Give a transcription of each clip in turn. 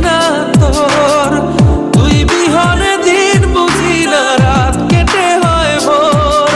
না তোর, তুই বিহনে দিন বুঝি না, রাত কেটে হয় ভোর।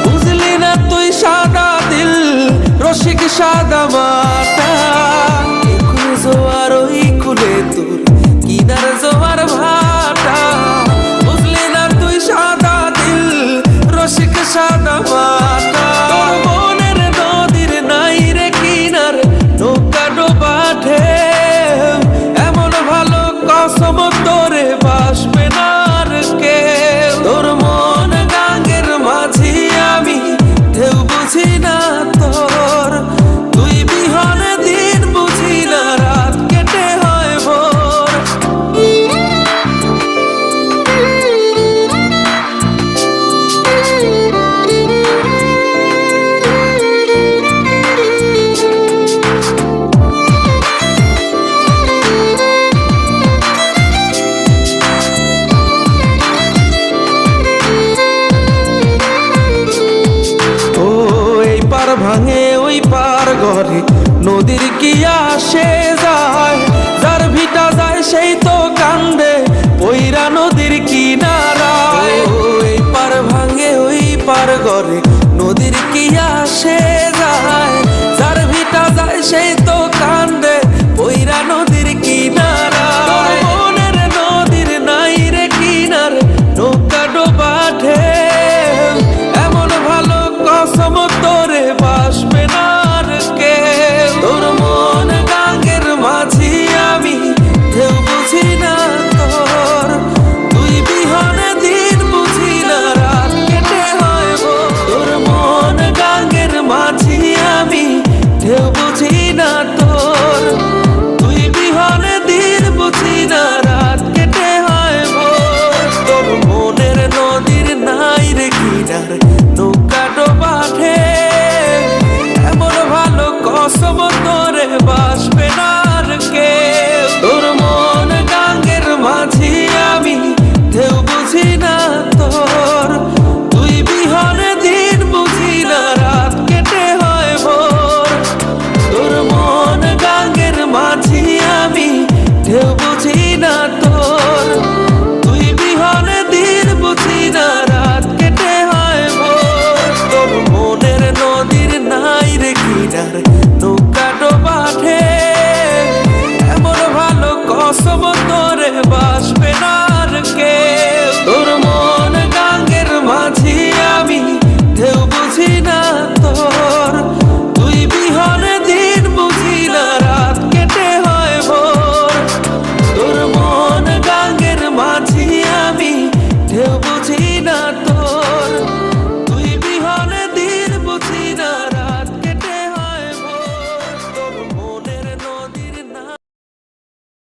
বুঝলি না তুই সাদা দিল রসিক সাদা মাটা, একুল জোয়ার ওই কুলে তোর কিনার জোয়ার ভাটা। বুঝলি না তুই সাদা দিল রসিক সাদা মাটা, তোর মনের নদীর নাই রে কিনার নৌকা ডোবা ঢেউ, এমন ভালো কসম তোরে বাসবে না আর কেউ। তোর আমি ঢেউ বুঝি না তোর, তুই বিহনে দিন বুঝি না, রাত কেটে হয় ভোর। ভাঙে ওই পার ঘরে নদীর কি আসে যায়, যার ভিটা যায় সেই তো কান্দে পইরা নদীর কিনারায়। ওই পার ভাঙে ওই পার ঘরে